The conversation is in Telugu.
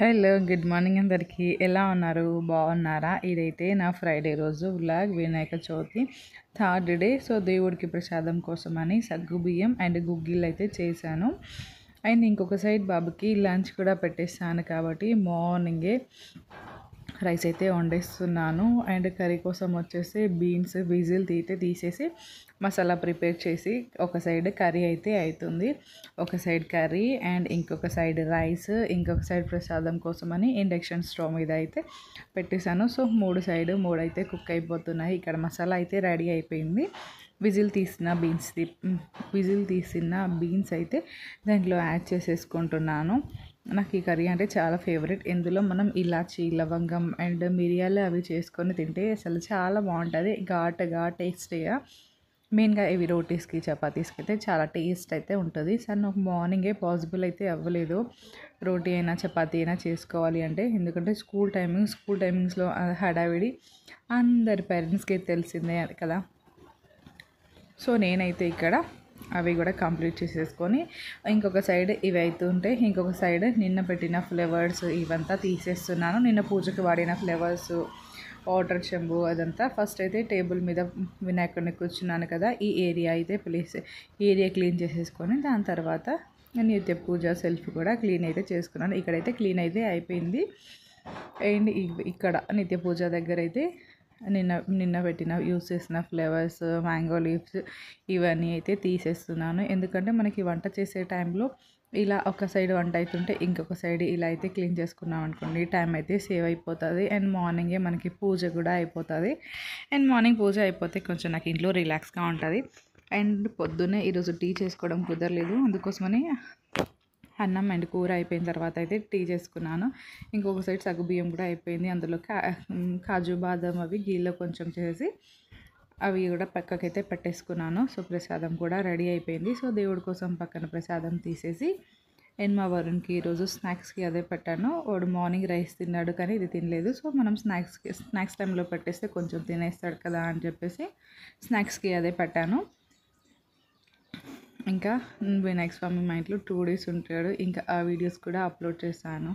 హలో గుడ్ మార్నింగ్ అందరికీ ఎలా ఉన్నారు బాగున్నారా ఇదైతే నా ఫ్రైడే రోజు vlog Vinayaka Chavithi third day so దేవుడికి ప్రసాదం కోసమని సగ్గుబియ్యం అండ్ గుగ్గిళ్ళు అయితే చేశాను అండ్ ఇంకొక సైడ్ బాబుకి లంచ్ కూడా పెట్టేస్తాను కాబట్టి మార్నింగే రైస్ అయితే వండేస్తున్నాను అండ్ కర్రీ కోసం వచ్చేసి బీన్స్ విజిల్ తీసేసి మసాలా ప్రిపేర్ చేసి ఒక సైడ్ కర్రీ అయితే అవుతుంది ఒక సైడ్ కర్రీ అండ్ ఇంకొక సైడ్ రైస్ ఇంకొక సైడ్ ప్రసాదం కోసమని ఇండక్షన్ స్టవ్ మీద అయితే పెట్టేశాను సో మూడు అయితే కుక్ అయిపోతున్నాయి ఇక్కడ మసాలా అయితే రెడీ అయిపోయింది విజిల్ తీసిన బీన్స్ అయితే దాంట్లో యాడ్ చేసేసుకుంటున్నాను నాకు ఈ కర్రీ అంటే చాలా ఫేవరెట్ ఇందులో మనం ఇలాచి లవంగం అండ్ మిరియాలు అవి చేసుకొని తింటే అసలు చాలా బాగుంటుంది ఘాటుగా టేస్టీగా మెయిన్గా ఇవి రోటీస్కి చపాతీస్కి అయితే చాలా టేస్ట్ అయితే ఉంటుంది సార్ నాకు మార్నింగే పాసిబుల్ అయితే అవ్వలేదు రోటీ అయినా చపాతీ అయినా చేసుకోవాలి అంటే ఎందుకంటే స్కూల్ టైమింగ్స్లో హడావిడి అందరి పేరెంట్స్కి తెలిసిందే కదా సో నేనైతే ఇక్కడ అవి కూడా కంప్లీట్ చేసేసుకొని ఇంకొక సైడ్ ఇవి అవుతుంటే ఇంకొక సైడ్ నిన్న పెట్టిన ఫ్లేవర్స్ ఇవంతా తీసేస్తున్నాను నిన్న పూజకి వాడిన ఫ్లేవర్స్ వాటర్ చెంబు అదంతా ఫస్ట్ అయితే టేబుల్ మీద వినాయకుడిని కూర్చున్నాను కదా ఈ ఏరియా అయితే ఏరియా క్లీన్ చేసేసుకొని దాని తర్వాత నిత్య పూజ సెల్ఫ్ కూడా క్లీన్ అయితే చేసుకున్నాను ఇక్కడైతే క్లీన్ అయితే అయిపోయింది అండ్ ఇక్కడ నిత్య పూజ దగ్గర అయితే నిన్న పెట్టిన యూస్ చేసిన ఫ్లేవర్స్ మ్యాంగో లీవ్స్ ఇవన్నీ అయితే తీసేస్తున్నాను ఎందుకంటే మనకి వంట చేసే టైంలో ఇలా ఒక సైడ్ వంట అవుతుంటే ఇంకొక సైడ్ ఇలా అయితే క్లీన్ చేసుకున్నాం అనుకోండి టైం అయితే సేవ్ అయిపోతుంది అండ్ మార్నింగే మనకి పూజ కూడా అయిపోతుంది అండ్ మార్నింగ్ పూజ అయిపోతే కొంచెం నాకు ఇంట్లో రిలాక్స్గా ఉంటుంది అండ్ పొద్దున్నే ఈరోజు టీ చేసుకోవడం కుదరలేదు అందుకోసమని అన్నం అండ్ కూర అయిపోయిన తర్వాత అయితే టీ చేసుకున్నాను ఇంకొక సైడ్ సగ్గుబియ్యం కూడా అయిపోయింది అందులో కాజు బాదం అవి గీలో కొంచెం చేసి అవి కూడా పక్కకైతే పెట్టేసుకున్నాను సో ప్రసాదం కూడా రెడీ అయిపోయింది సో దేవుడి కోసం పక్కన ప్రసాదం తీసేసి అండ్ మా వరుణ్కి ఈరోజు స్నాక్స్కి అదే పెట్టాను వాడు మార్నింగ్ రైస్ తిన్నాడు కానీ ఇది తినలేదు సో మనం స్నాక్స్ టైంలో పెట్టేస్తే కొంచెం తినేస్తాడు కదా అని చెప్పేసి స్నాక్స్కి అదే పెట్టాను ఇంకా వినాయక స్వామి మా ఇంట్లో 2 days ఉంటాడు ఇంకా ఆ వీడియోస్ కూడా అప్లోడ్ చేశాను